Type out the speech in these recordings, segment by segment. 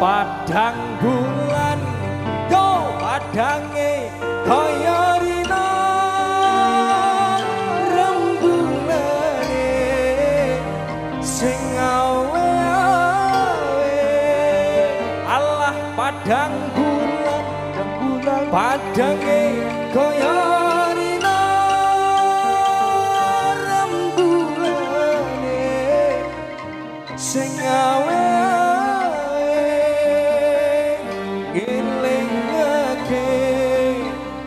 padang bulan yo padange kaya rina rembulane sing awe-awe Allah padang bulan padange kaya rina rembulane sing awe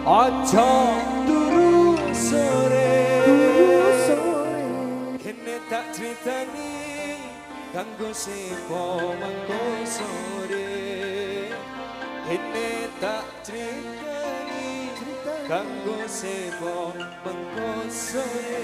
aja turu sore kene tak critani kanggo sepo mangko sore kene tak critani kanggo sepo mangko sore.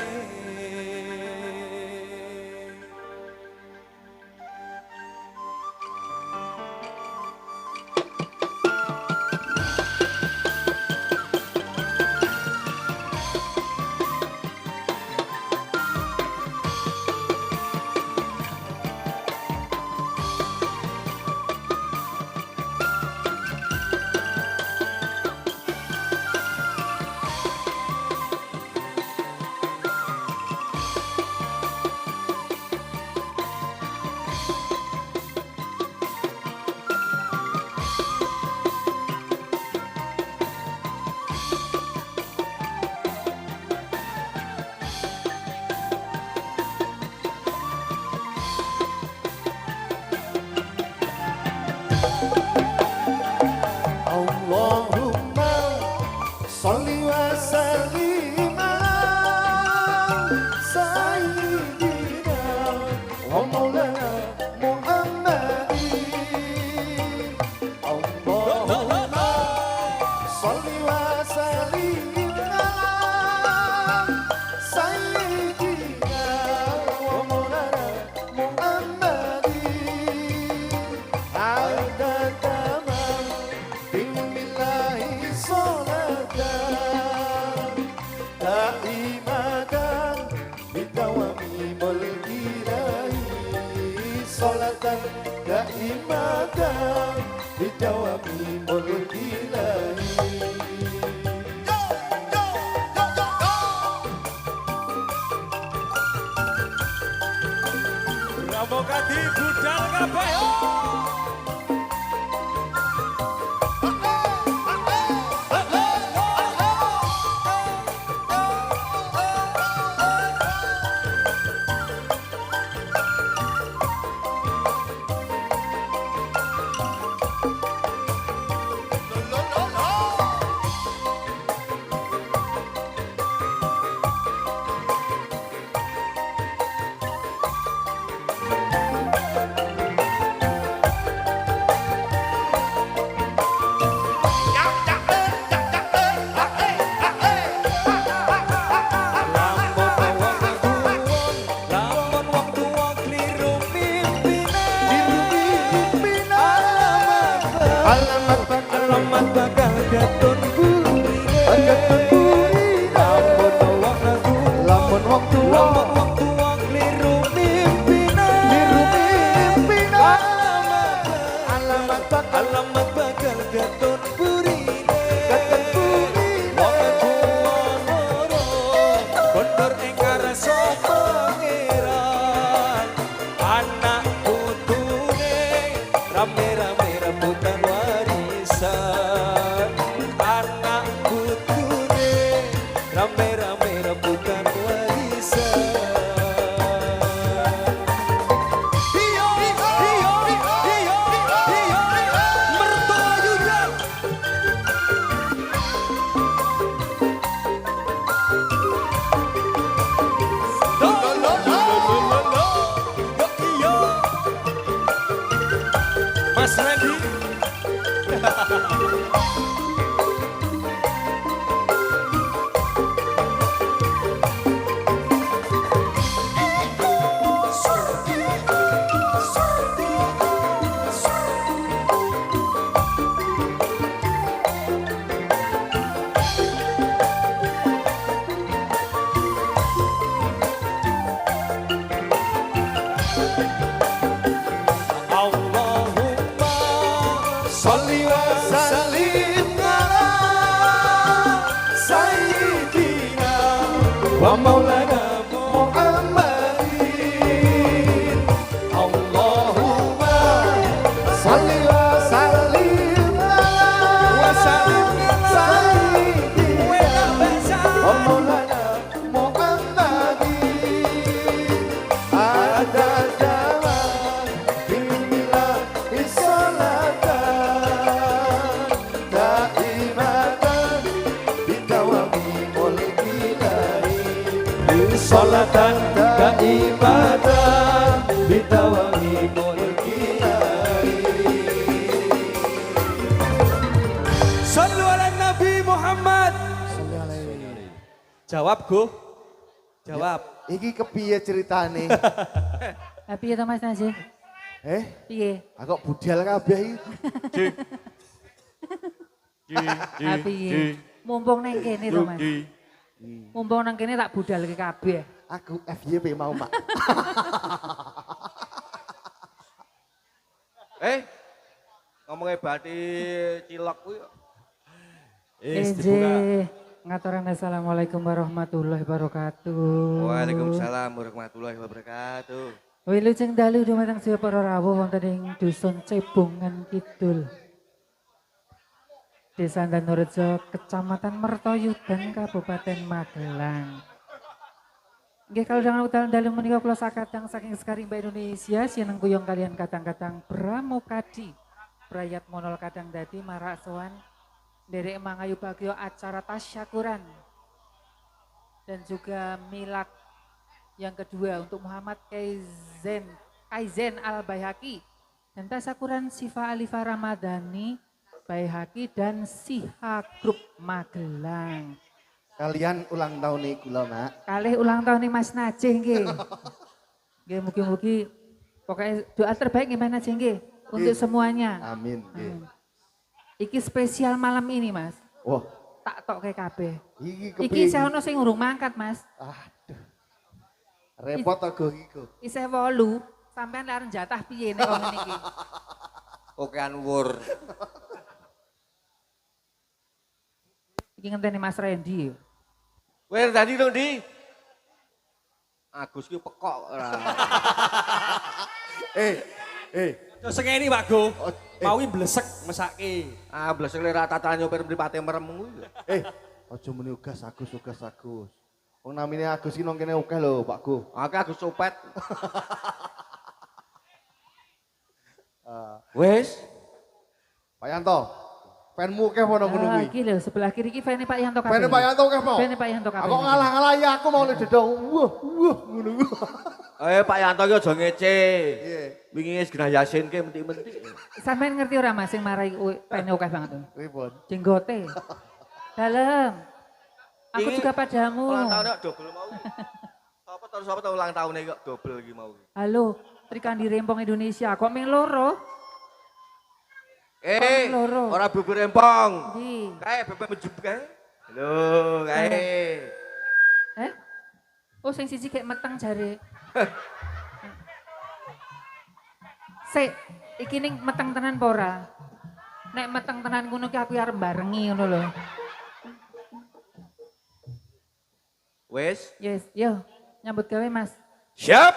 Allahumma sholli wa sallim ala sayyidina wa maulana Muhammadin. Allahumma sholli wa sallim ala sayyidina wa maulana Muhammadin. Adada Salatan daimatan bidawami mulki ilahi. Bravo Kadi budal kabeh. Alamat bakal gatun burine lamun wong tuwa kliru mimpine alamat bakal gatun burine wong tuwa loro bener ing karsa pangeran anak putune rame-rame rebutan anak putune rame-rame rebutan warisan. Iyo mertua Yudan. Mas Randy. Allahumma wa maulana Muhammadin Allahumma salli wa sallim wa sallim sayyidina wa maulana Muhammadin ada jalan bila isolatan daimatan bidawami mulkilahi salatan kaibatan bidawami mulkilahi. Sallu ala Nabi Muhammad. Jawab Go. Jawab. Iki kepiye ceritane? Piye to Mas Najih? Piye? Aku budal kabeh iki. Piye? Mumpung nang kene to Mas. Mumpung nang kene tak budalke kabeh. Aku FYP mau, Pak. Ngomongnya bati cilok kuwi. Dibuka. Ngaturan assalamualaikum warahmatullahi wabarakatuh. Waalaikumsalam warahmatullahi wabarakatuh. Wilujeng dalu dumateng sedaya para rawuh wonten ing dusun Cebongan Kidul. Desa Danurjo, Kecamatan Mertoyudan, Kabupaten Magelang. Nggih kalau dengan utal dalu menika kula sakadang saking Sekarimba Indonesia sineng kuyung kalian kadang-kadang Pramukadi. Brayat monol kadang dadi marak sowan derek mangayu bagyo acara tasyakuran. Dan juga milad yang kedua untuk Muhammad Kaizen Al-Baihaqi dan tasyakuran Sifa Alifa Ramadhani Baihaqi dan Siha Group Magelang. Kalian ulang tahun nih kula, Mak. Kalih ulang tahun nih Mas Najih nggih. Nggih mugi-mugi pokoknya doa terbaik nih Mas Najih nggih untuk semuanya. Amin. nggih. Iki spesial malam ini Mas. Wah, Tak tok kayak kabeh. iki Iki kepiye? saya ono sing urung mangkat Mas. Aduh. Repot aku iku. Isih 8 sampean lek arep jatah piye nek wong niki. Oke Anwur. Iki ngenteni Mas Randy. Wes tadi dong di. Agus ki pekok ora. Terus ngene Pak Go. Oh, Mawi blesek mesake. Ah blesek le rata tanyo mripate merem kuwi. Aja muni ugas Agus. Wong namine Agus ki nang kene akeh lho, Pak Gu. Oke Agus Sopet. Wes. Pak Yanto, penmu akeh apa nang ngono kuwi? Iki lho sebelah kiri iki fane Pak Yanto kabeh. Pene Pak Yanto akeh apa? Fane Pak Yanto kabeh. Aku ngalah-ngalah ya aku mau dedok. Wah, ngono ku. Pak Yanto ki aja ngece. Iya. Wingi wis genah Yasin ki mentik-mentik. Sampeyan ngerti ora Mas sing marai fane akeh banget tuh. Ribon. Jenggote. Dalem. Aku Ini juga padamu. Ulang tahunnya double mau. Sapa tahu ulang tahunnya kok double iki mau. Halo, Trikandi Rempong Indonesia. Kok meng loro? loro. Ora bubur rempong. Ndi? Kae bebek menjup kae. Halo, kae. Oh, sing siji kayak meteng jare. Sik, iki ning meteng tenan apa ora? Nek meteng tenan ngono ki aku arep barengi ngono lho. Wes, Yes, yo. Nyambut gawe, Mas. siap.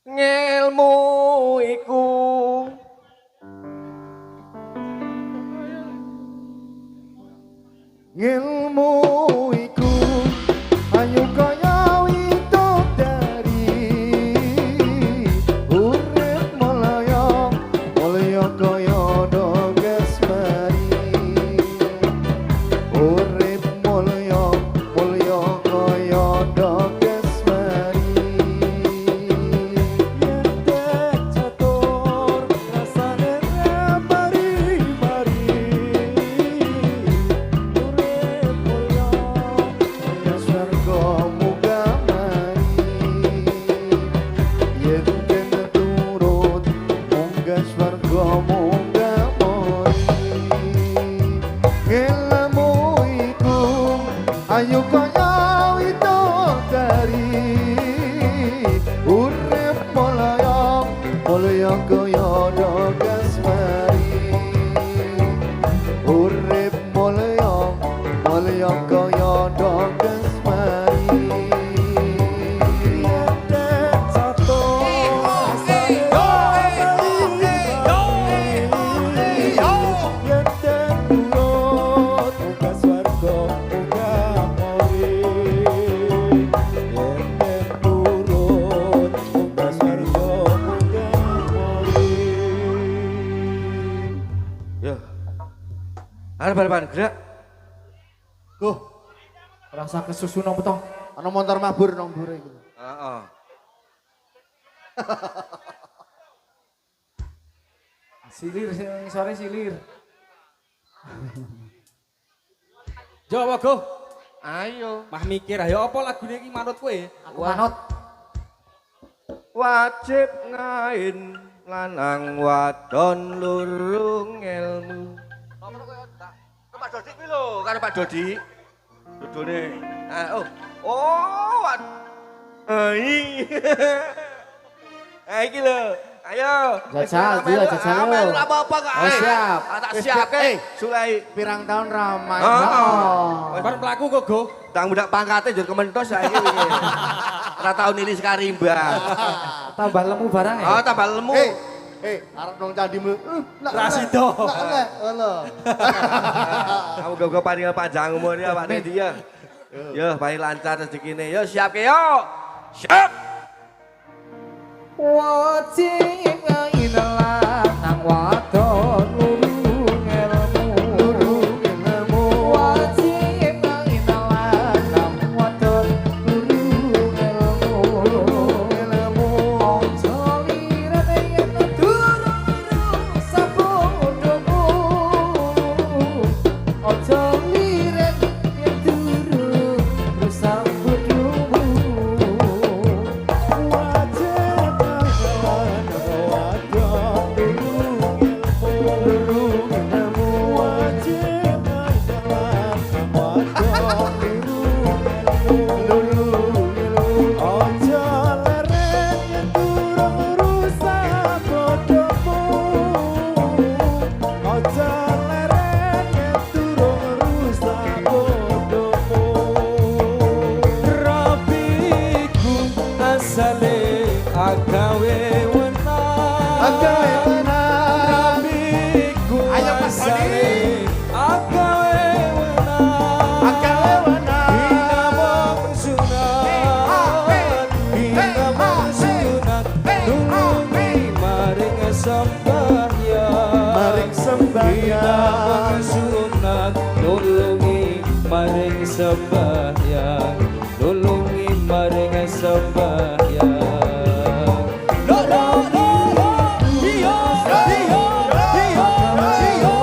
Ngelmu iku Ilmu iku ayu kaya widodari urip mulya kaya dogesmari urip mulya kaya dogesmari yen catur rasane mari-mari ayo kaya widodari urip mulya kaya dogesmari urip mulya kaya dogesmari Arep balapan gerak. Go. Rasa kesusu nang petong. Ana motor mabur nang mburi iki. Heeh. Silir sing sore silir. Jawa Go. Ayo. Mah mikir ayo apa lagune iki manut kowe? Aku manut. Wajib ngain lanang wadon lurung ilmu. Pak Dodi kuwi lho, karo Pak Dodi. Dodone. Oh. Ai. Iki lho. Ayo. Jajal, dia jajal lho. Ora apa-apa kok. Oh, siap. Tak siap ke. Sulai. Pirang tahun ramai. Oh. Bar mlaku kok Go. Tang budak pangkate njur kementos saiki wingi. Ora tau nili sekarimba. Tambah lemu barang ya. Oh, tambah lemu. Arep nang candimu. Rasido. Ngono. Kamu gak paling panjang umur ya Pak Dedi ya. Yo, paling lancar rezekine. Yo, siap ke yo. Siap. Wajib ngain lanang wadon lurung ilmu. Wajib ngain lanang wadon lurung ilmu. Ojo lirane yen durung sabodomu. Ojo lirane yen durung sabodomu. Rabiku asale agawe wenang. Rabiku Ayo, Pak asale Dodi. agawe wenang. Dinamong sunat. Dinamong sunat. Nulungi maring sembahyang. Dinamong sunat. Nulungi maring sembahyang. Nulungi maring sembahyang. Lo lo lo lo iyo iyo iyo iyo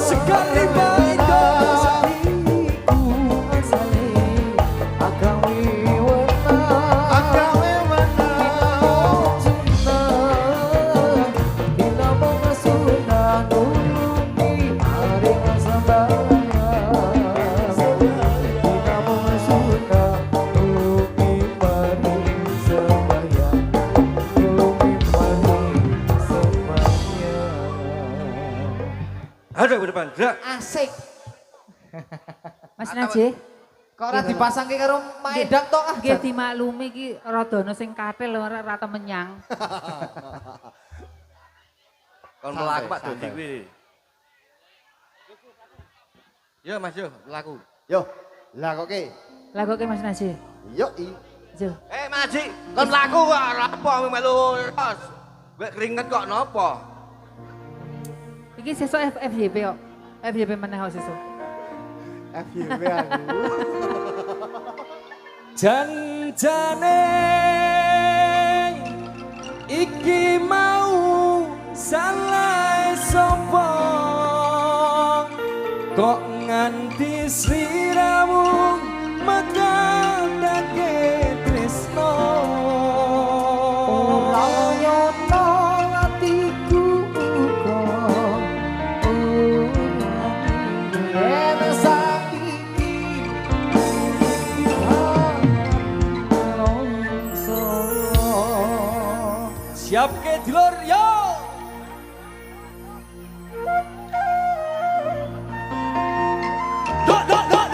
sekali baito Aduh, ke depan. Gerak. Asik. Mas Najih, Kok ora dipasangke karo maedang tok ah. nggih dimaklumi iki radana sing kathil ora rata menyang. Kon melaku Pak Dodi kuwi. Yo Mas yo, melaku. Yo, lah kok ke? Lagoke Mas Najih. Yo i. Jo. Mas Haji, kon melaku kok ora apa melu ros. Gue keringet kok nopo? Iki sesuk FYP kok. FYP meneh kok sesuk. FYP aku. Janjane iki mau salah sapa kok nganti sliramu megandake tresno Nyono atiku uga yen saiki siap ke dulur yo dok dok dok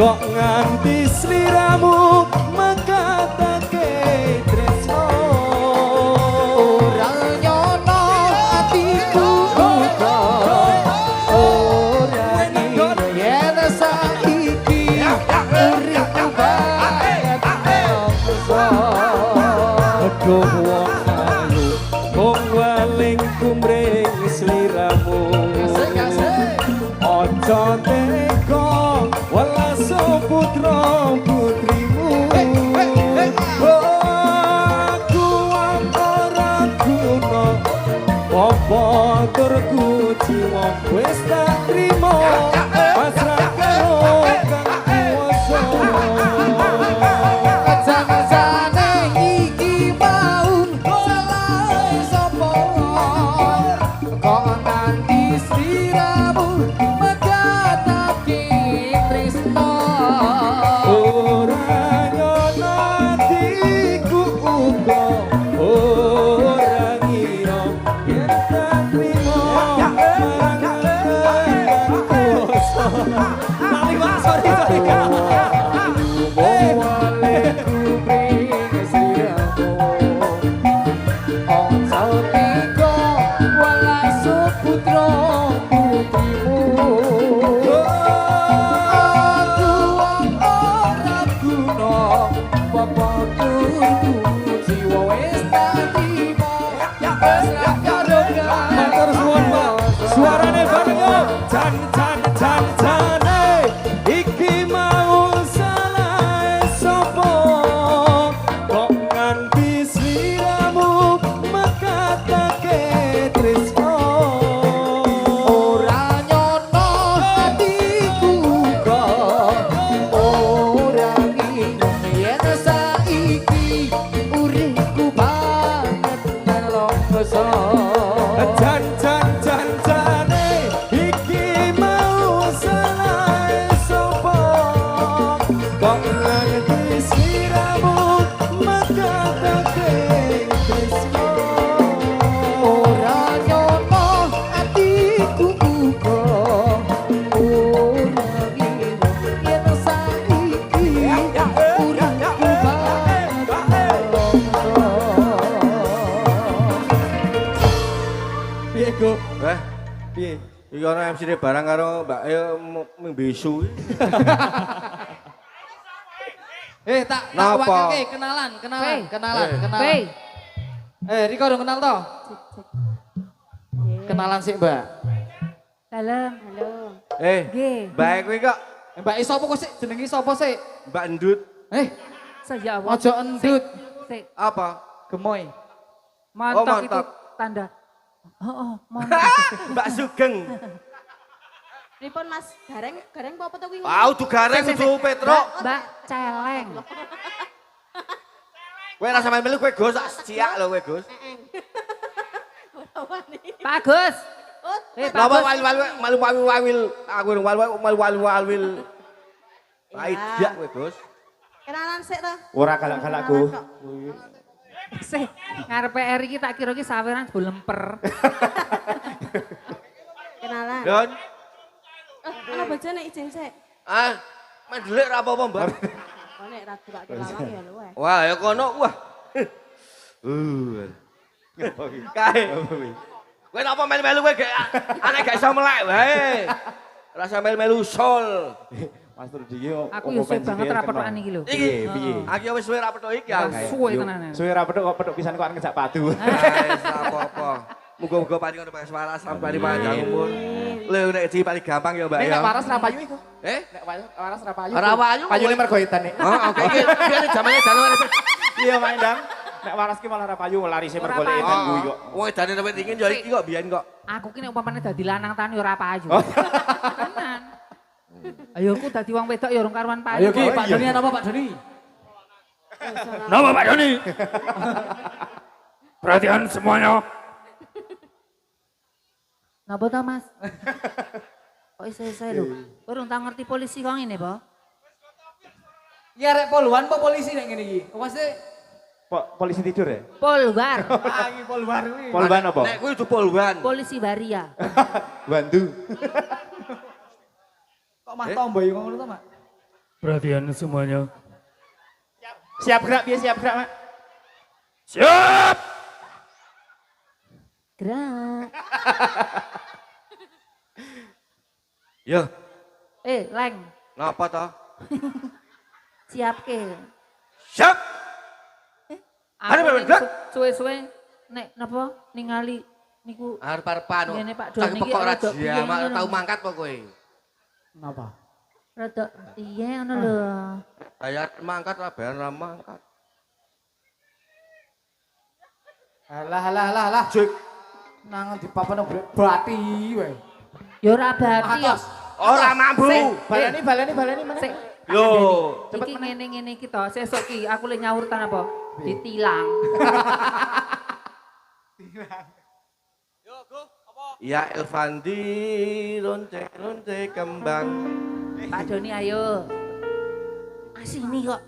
kok nganti sliramu mekatake tresno Ora nyono atiku uga ora ngira yen saiki uripku banget nangsa aduh wong ayu kok weling kumring sliramu aja teko welas putra putrimu aku ora guna apa turku jiwa wis tak trimo pasrah karo kang kuwasa Jangan-jangan iki mau salah sapa kok nganti sliramu megatake tresno ora nyono atiku uga ora ngira yen tak trimo marang kang kuwasa lali Pak sorry Kak Matur suwun Pak. Suarane bareng yo. Jan jane iki mau salah sapa kok nganti sliramu mekatake tresno Ora nyono atiku uga ora ngira yen saiki uripku banget nelongso Jan-jane iki mau salah sapa kok nganti sliramu mekatake tresno Ora nyono atiku uga ora ngira yen saiki uripku banget nelongso piye go Eh, piye iki ana MC-ne barang karo Mbak E mbesu. Tak Napa? wakilke kenalan. Wey. Riko dong kenal toh? Kenalan sih, Mbak. Dalam. Nggih. Mbak kuwi kok Mbak sapa kok sih? Jenenge sapa sih? Mbak Endut Saya Allah. Ojo endut, Sik. apa? gemoy. Montok itu montok. tanda. Oh, montok. Mbak Sugeng. Pripun Mas, gareng apa to kuwi? Ah, udu gareng udu Petro. Mbak celeng. Kowe rasa main melu kowe Gus, sak ciak lho kowe Gus. Ora wani. Pak Agus. Oh, Pak Napa Agus. malu-malu aku malu-malu. Aidak kowe Gus. kenalan sik to. Ora galak-galak go. Sih, ngarepe eri iki tak kira iki saweran bulemper. Kenalan. Don, Ana bojone izin sik. main delik ra apa-apa, Mbak. Oh nek ra durake lawang ya lho wae. Wah, ya kono, wah. Kae. Kowe napa melu-melu kowe gak aneh gak iso melek wae. Rasa melu-melu sol. Mas Rudi iki Aku yo suwe banget ra petokan iki lho. Iki, iki wis suwe ra petuk iki. Suwe tenanan. Suwe ra petuk kok petuk pisan kok ngejak padu. Wis apa-apa. Muga-muga paling ono Mas Waras sampai panjang umur. Lho nek di paling gampang ya, Mbak ya. Nek waras ra payu iku. Nek Waras ra payu. ora wayu. Payune mergo edan nek. Oh, oke. Iki jamane jalan. Iya Mas Endang. Nek waras ki malah ra payu larise mergo lek edan kuwi kok. Wong edane sampe dingin ya iki kok biyen kok. Aku ki nek umpamane dadi lanang tani ora payu. Tenan. Ayo aku dadi wong wedok ya urung karuan payu. Ayo Ki, Pak Doni apa Pak Doni? Nama Pak Doni? Perhatian semuanya. Napa to, Mas? Kok iso-iso lho. Urung tak ngerti polisi kok ngene, Po. Ya rek poluan apa polisi nek ngene iki? Maksudnya Polisi tidur ya? Polwar. iki poluan kuwi. Polban apa? Nek kuwi poluan. Polisi waria. Bandu. Kok mah tombo iki ngono to, Mak? Perhatian semuanya. Siap gerak piye siap gerak, Mak? Siap. Gerak. Yo, Leng, ngapa toh? siap ke. Siap. Ada Aku berapa, ning Dok? suwe-suwe nek napa ningali niku Arep-arepan. ngene Pak Tak Doni iki pekok rada raja, piye mak ngono. tau mangkat kok kowe. Napa? Rada iya ngono lho. Kayak mangkat lah, bayan ra mangkat. Alah. Jek. Nang di papan bati wae. Ya ora bati ya. Ora mambu. Balani mana? Sik. Yo. Iki ngene-ngene iki to, sesuk iki aku le nyawurtan apa? Ditilang. Ya Elvandi lonte kembang. Pak Doni ayo. Asini kok.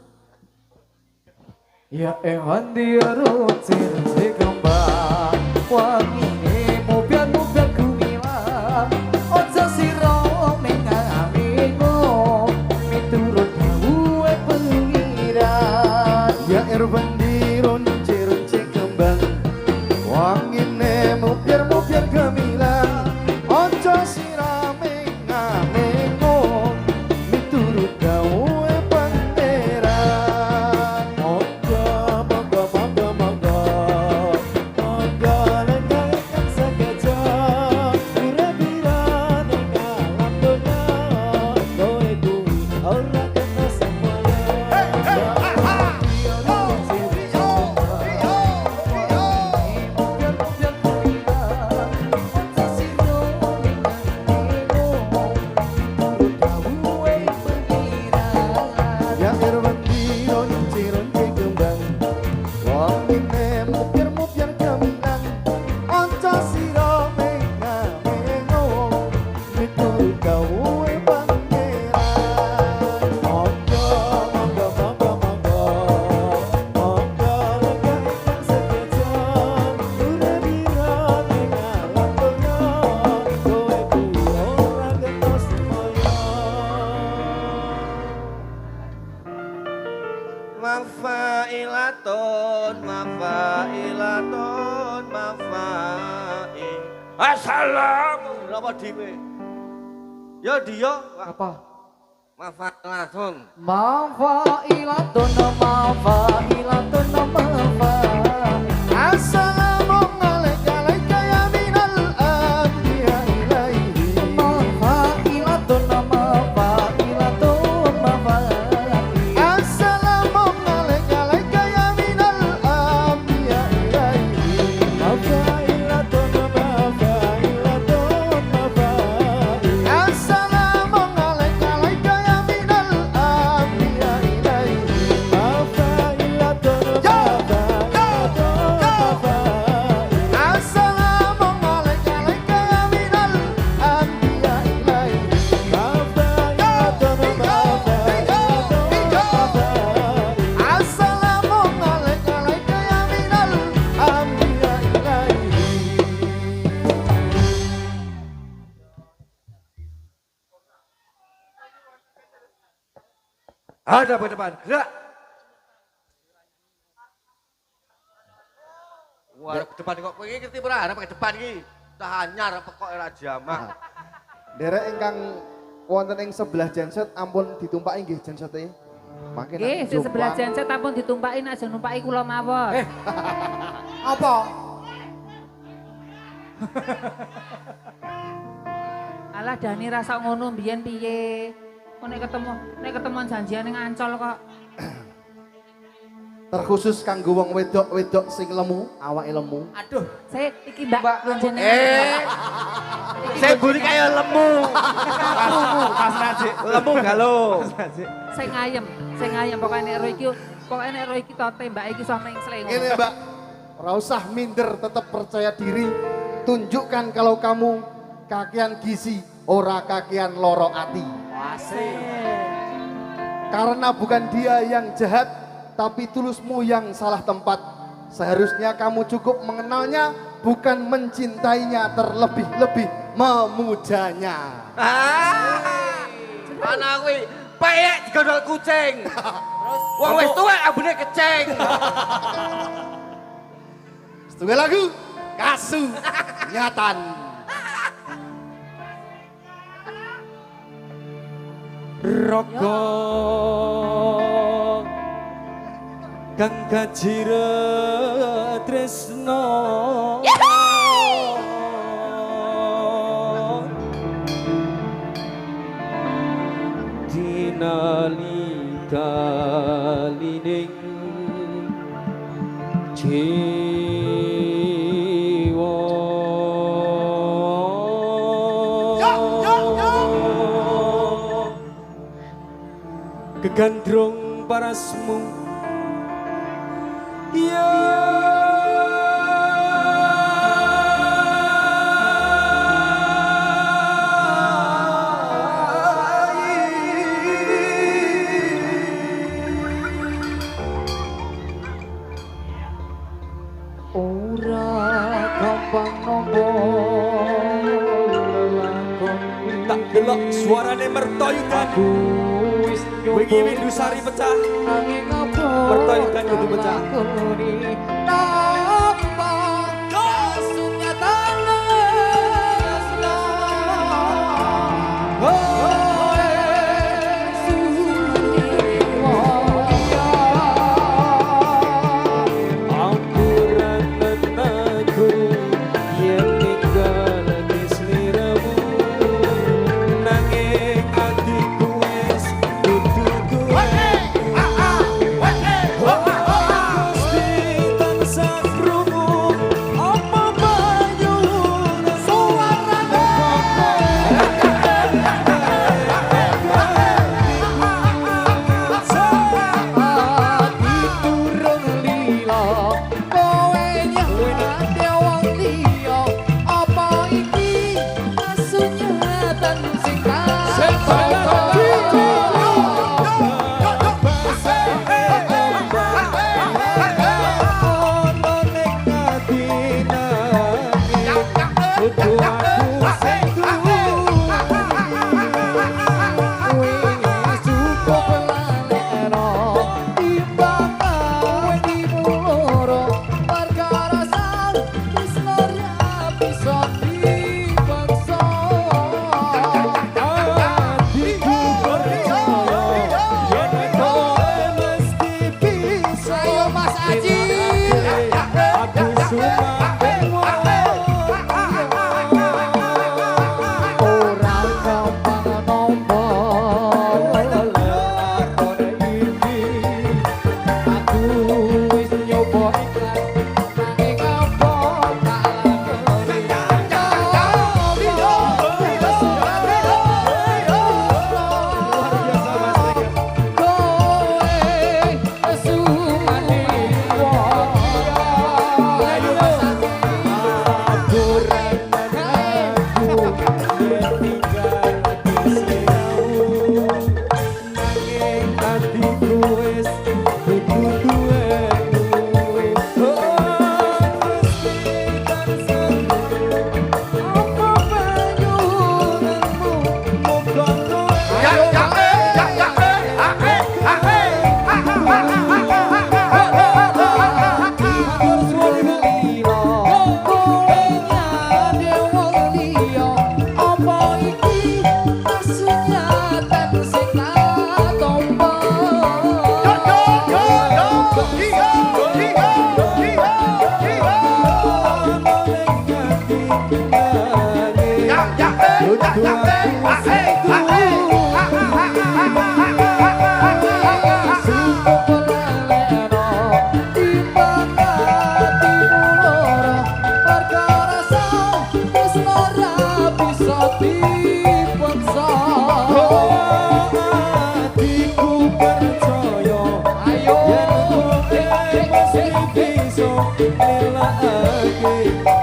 Ya handi rutin kembang wangi mobian kumilang ojo sira mengamingo miturut gawe pengiran ya handi rutin kembang wangi mobian gemilang ojo sira mengamingo miturut gawe pangeran ojo monggo lenggahkan sekejap pura-pura ning alam donya kowe kuwi ora kena semuanya ya irwandi ronci kembang wongine mupir gemilang onco sira mengo miturut gawe pangeran ojo monggo lenggahkan sekejap pura-pura ning alam donya kowe kuwi ora kena semoyo. Mafailatun. Assalamu napa dhewe? Ya dia Apa? mafailatun. Mafailatun Assalamu alaika ya minal anbiya ilaihi Mafailatun Assalamu alaika ya minal anbiya ilaihi Mafailatun Assalamu alaika ya minal anbiya ilaihi Mafailatun Assalamu alaika ya minal anbiya ilaihi Mafailatun Assalamu alaika ya minal anbiya Ada ke depan. Gerak. Wah, ke depan kok kowe iki ngerti ora arep ke depan iki. Tak anyar kok ora jamak. Derek ingkang wonten ing sebelah genset ampun ditumpaki nggih gensete. Mangke Nggih, di sebelah genset ampun ditumpaki nek aja numpaki kula mawon. Apa? Alah Dani rasa ngono mbiyen piye? Kok nek ketemuan janjian ning Ancol kok. terkhusus kanggo wong wedok-wedok sing lemu, awake lemu. Aduh. Saya iki Mbak Lonjene. Saya buri kayak lemu. Mas Najik. Lemu galo. Saya ngayem pokoknya nek ro iki tote Mbak iki iso mengsle ngono. Ini Mbak, ora usah minder, tetap percaya diri. Tunjukkan kalau kamu kakian gizi, ora kakian loro ati. Karena bukan dia yang jahat, tapi tulusmu yang salah tempat. Seharusnya kamu cukup mengenalnya, bukan mencintainya, terlebih-lebih memujanya. Mana kuwi peyek digondol kucing. Wong wis tuwek ambune kecing. Setunggal lagu Kasu Nyatan. Raga kang kajira tresno dinalika lining jiwa kegandrung parasmu ya Ora gampang nombo lelakon tak delok suarane mertoyudan wingi Windusari pecah nanging apa mertoyudan kudu pecah napa kasunyatan lesno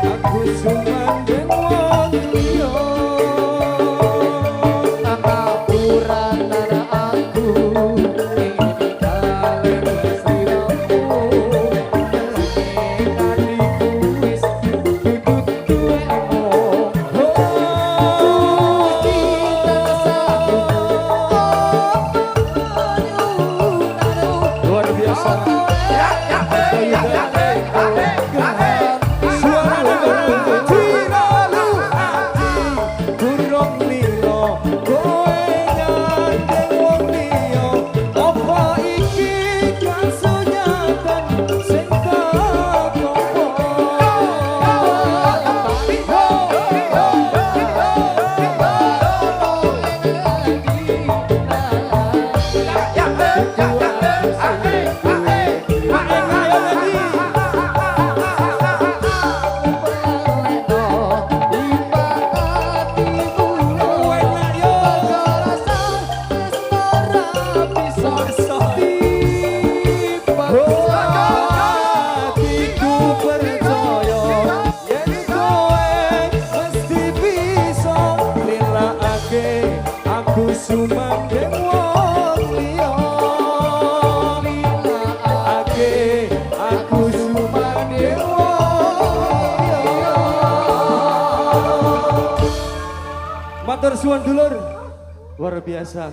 aku suman den wong liya geng wong liya ake aku sumane wong liya. Matur suwun dulur, luar biasa.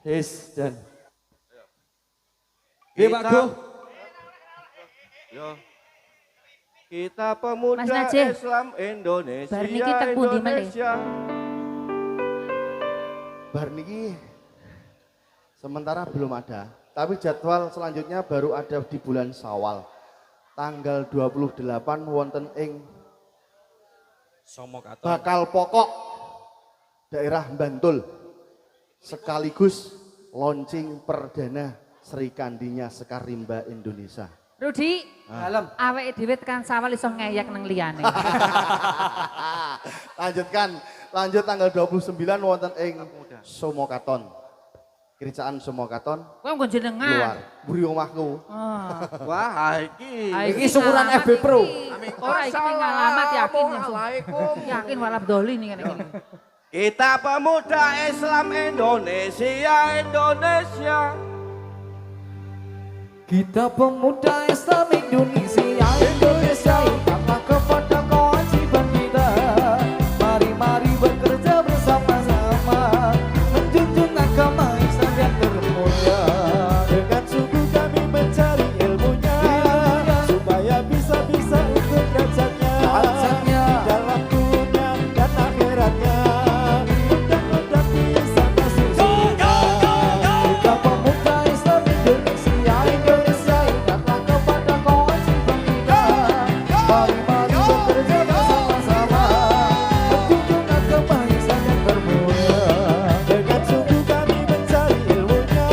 His dan Oke Pak Go. Yo. Kita pemuda Mas Najib. Islam Indonesia. Bar niki teng pundi meneh? Indonesia. Bar niki sementara belum ada, tapi jadwal selanjutnya baru ada di bulan Syawal. Tanggal 28 wonten ing Somok atau Bakal Pokok daerah Bantul. Sekaligus launching perdana Sri Kandinya Sekarimba Indonesia. Rudi, Dalam. awake dhewe tekan Sawal iso ngeyek nang liyane. Lanjut tanggal 29 wonten ing Somokaton. Kericaan Somokaton Kowe nggon jenengan. keluar buri omahku. Oh. Wah, iki. Iki syukuran FB Pro. Ora iki ning alamat yakin. Yakin walap doli ning ngene iki. Kita pemuda Islam Indonesia, Indonesia. kita pemuda Islam Indonesia, Indonesia, karena kepada kewajiban kita, mari bekerja bersama-sama, menjunjung agama Islam yang termulia. Dengan sungguh kami mencari ilmunya, supaya bisa untuk derajatnya, di dalam dunia dan akhiratnya. Mudah-mudahan bisa masuk surga. Kita pemuda Islam Indonesia, Indonesia, karena kepada kewajiban kita, mari bekerja bersama-sama, menjunjung agama Islam yang termulia. Dengan sungguh kami mencari ilmunya,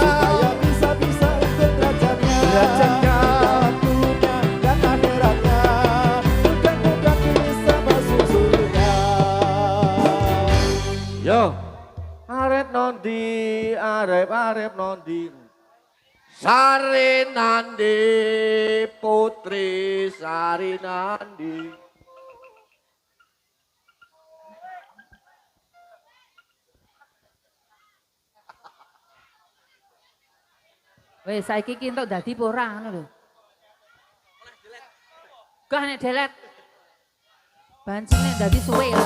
supaya bisa untuk derajatnya, dalam dunia dan akhiratnya. Mudah-mudahan bisa masuk surga. Yo. Arep nondi. Sari Nandi, Putri Sari Nandi. Wes saiki ki entuk dadi apa ora ngono lho. Gah nek delet. Bancine dadi suwe ya.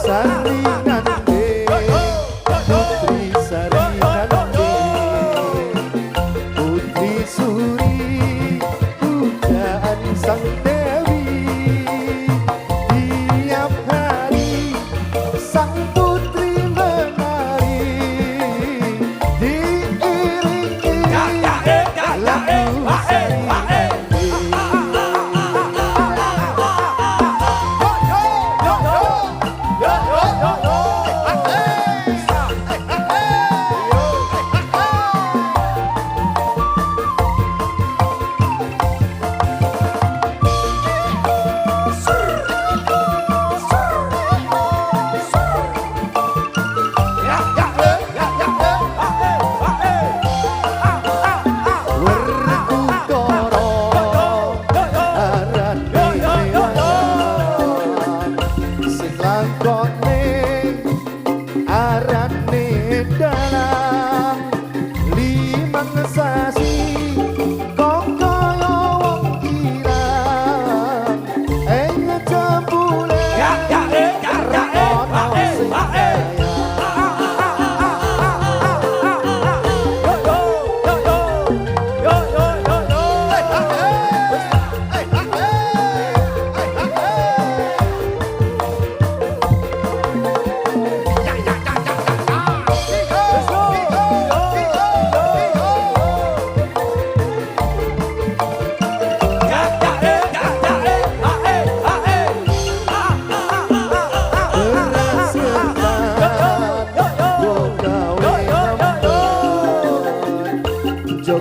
Sari Nandi, Putri Sari Nandi.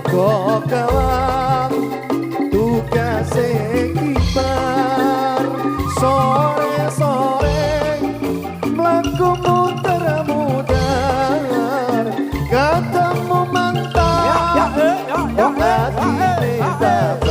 Mergo gawang tugas kibar sore-sore mlaku muter-muter ketemu mantan kok atine babar.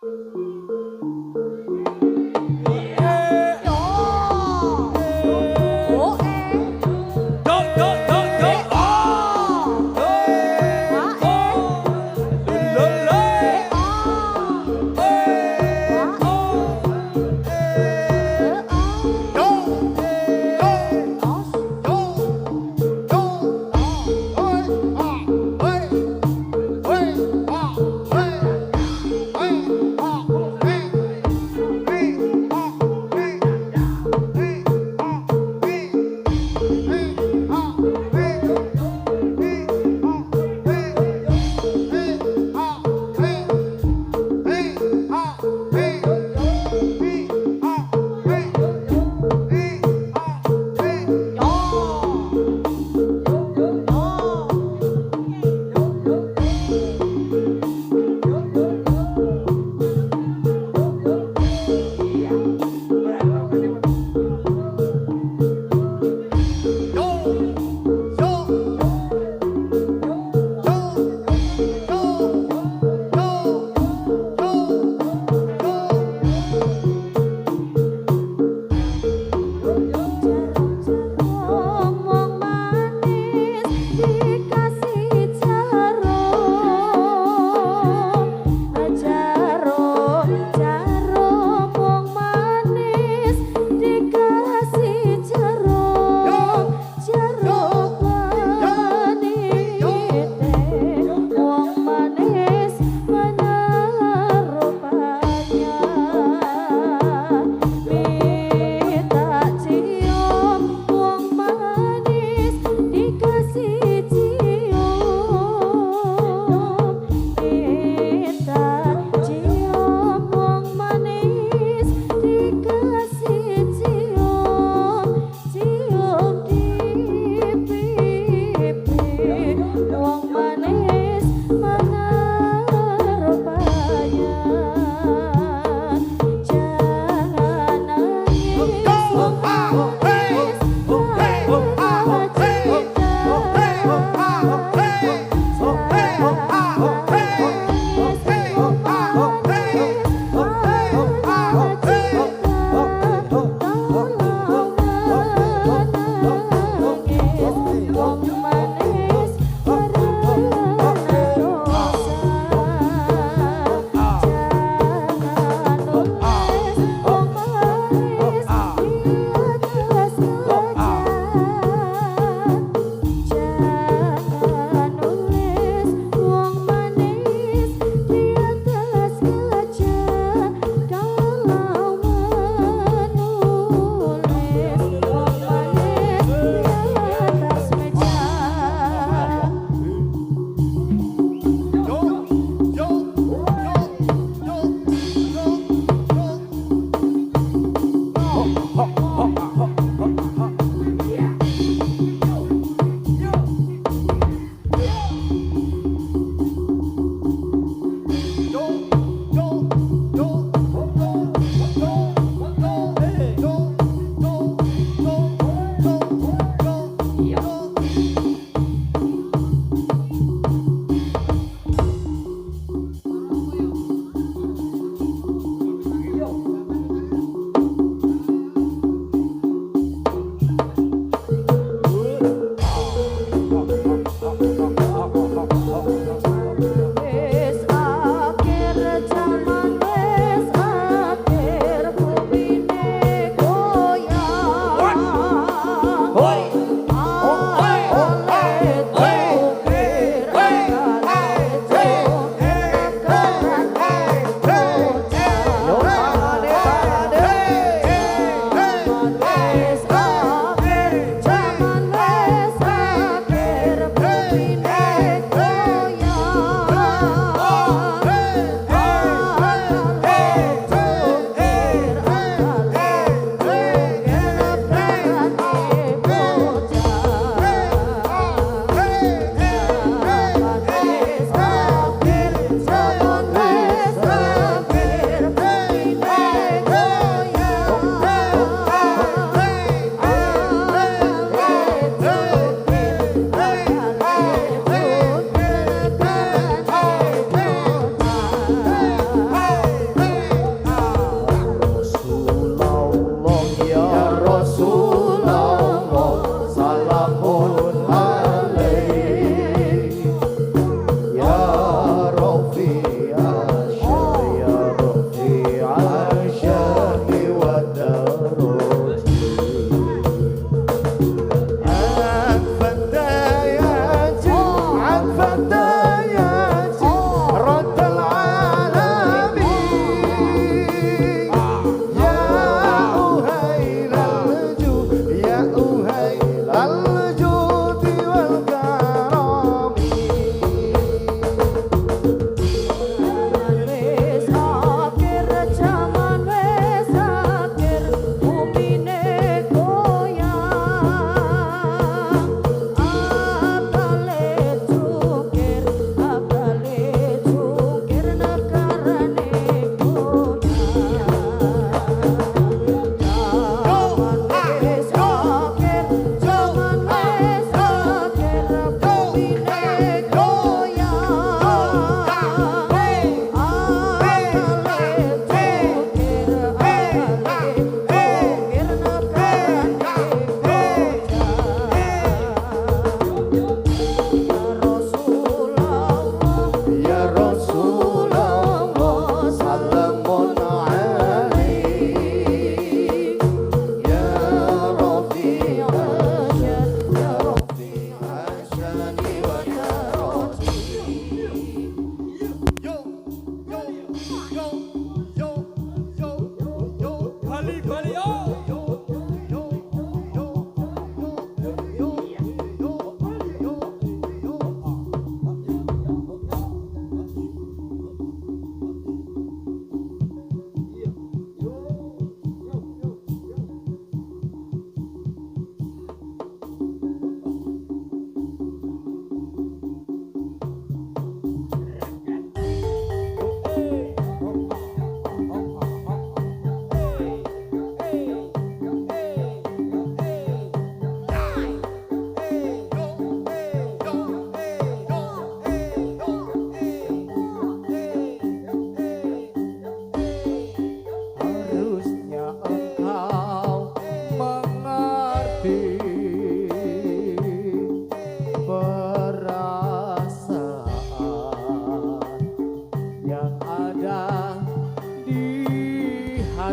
Oh, Do do do do. Lo lo.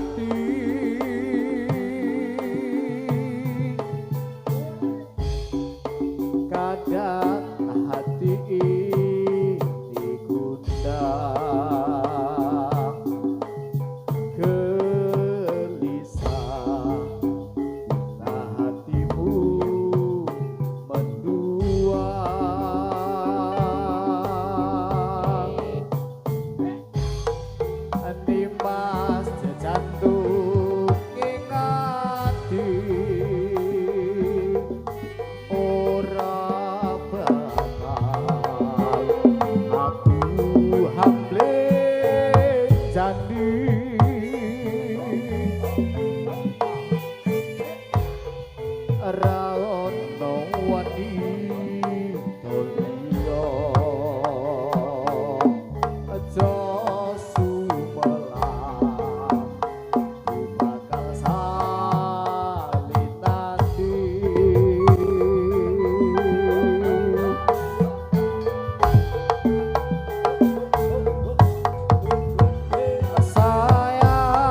hati kadang hati ini gundah gelisah bila hatimu mendua Nimas jantung ingati ora bakal aku hamle janji ra ono wani liya aja sumelang ku bakal salin nanti sayang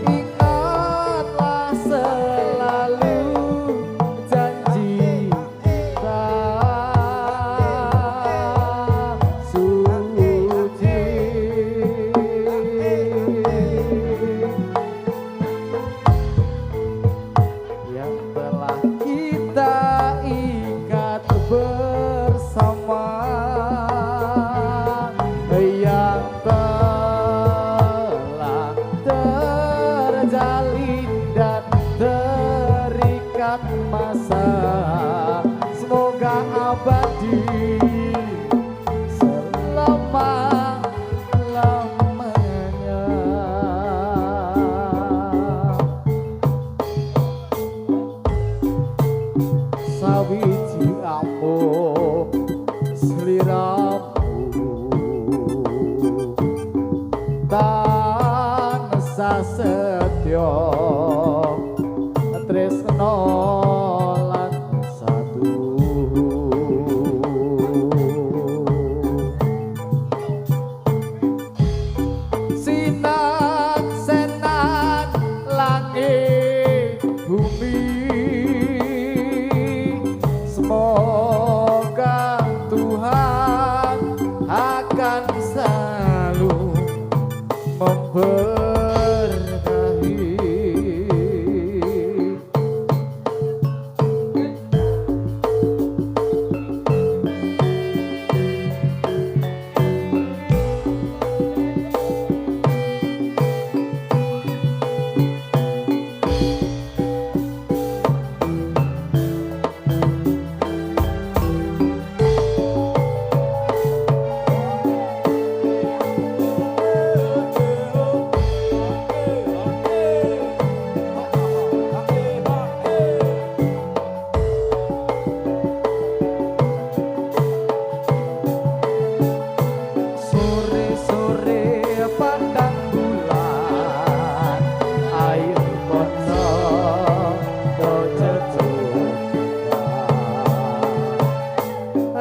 ingatlah selalu janji tak suci yang telah kita ikat bersama yang telah terjalin dan terikat masa semoga abadi selama-lamanya sawiji ampuh sliramu tansah setya tresno lan satu sinan senan langit bumi semoga Tuhan akan selalu memberkahi sore-sore pandang bulan air pocong do jejukan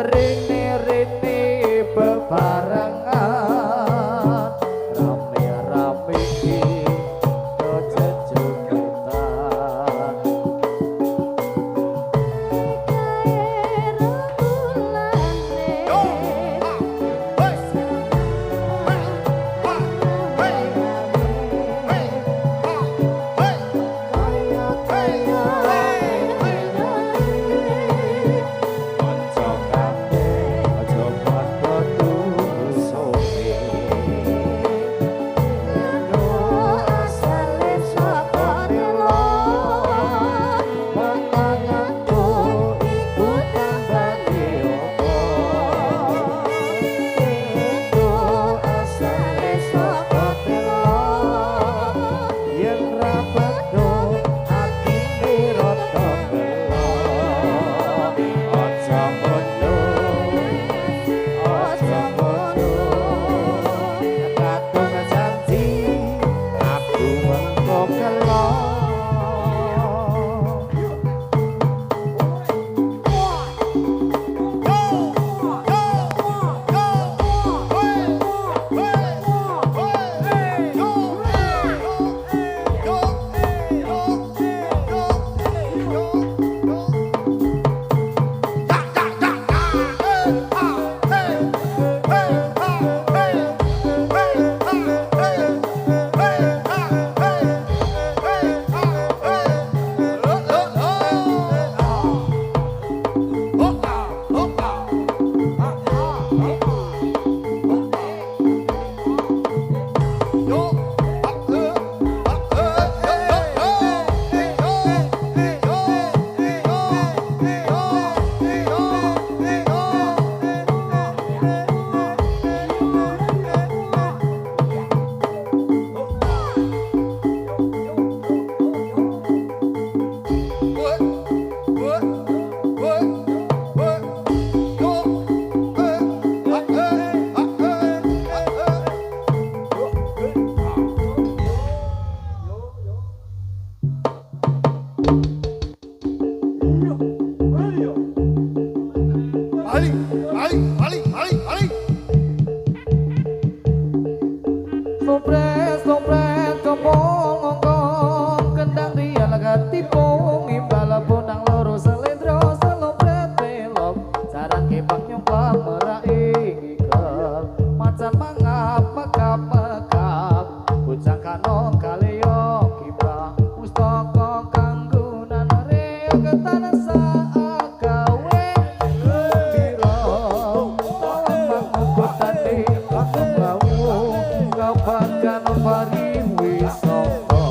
rene-rene bebarengan rame-rame do jejukan Konco kabeh balik, balik, balik, balik, balik. Sopres, sopres, kepong, ngongkong, kendang dia lagat tipung, imbala bonang loro selendro, selopret belok, sarang kepak nyongklak merai ngikep, macan mangap, mekap, mekap, pucang kanong kaleo, kibra, mustoko kanggunan reo, ketanan saat gawe, gembira, tolong mangukut tadi, aku bau, kapan pari wisata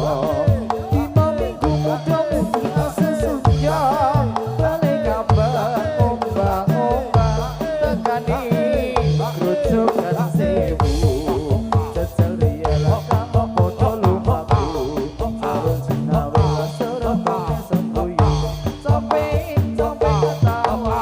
dina minggu muda muda sesuja balik kabar ombak-ombak tekani kerucukan sewu jajal rialah kamu foto lumaku sarung sinawe serem sembuyu sampai ketawa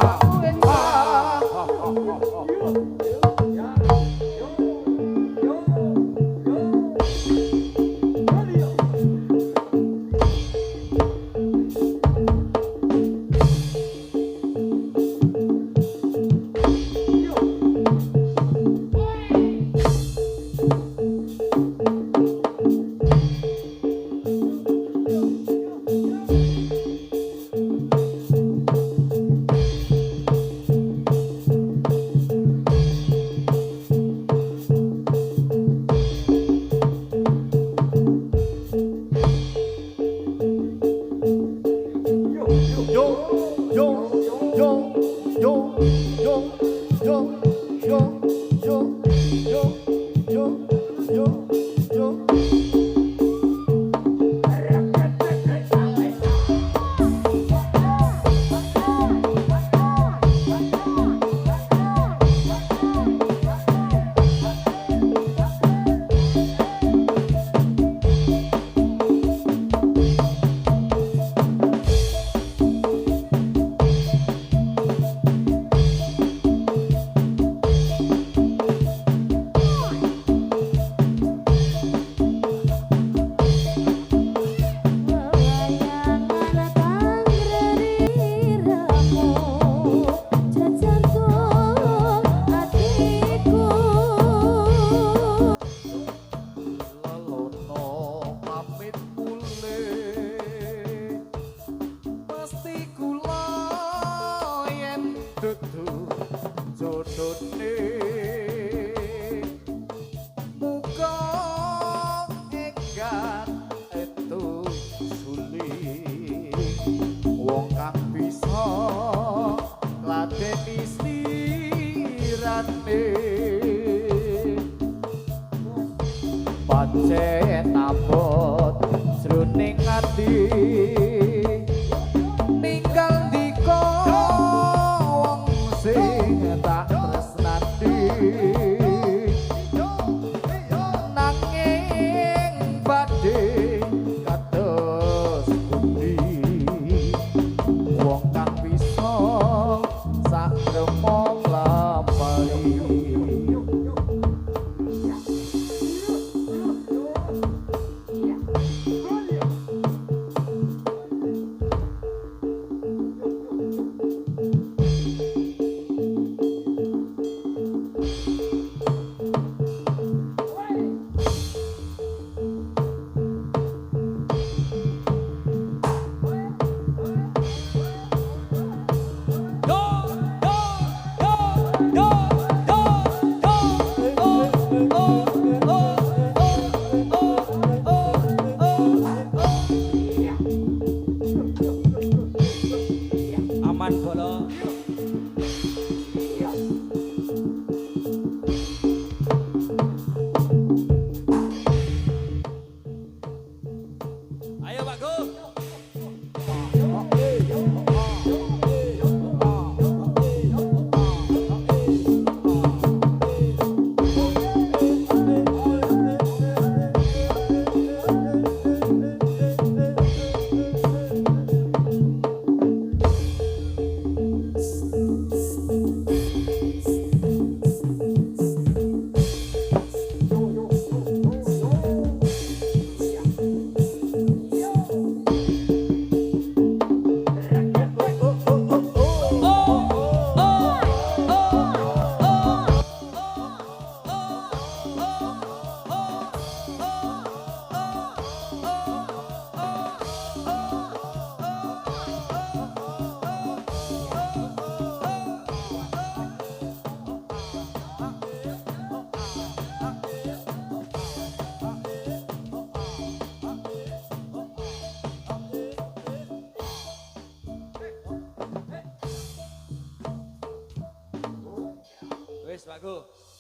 pancen abot jroning ati ninggal dika wong sing tak tresnani nanging badhe kados pundi wong kang bisa sak remong lampahi. Aman bolo. Ayo Pak Gu. Pak Gus.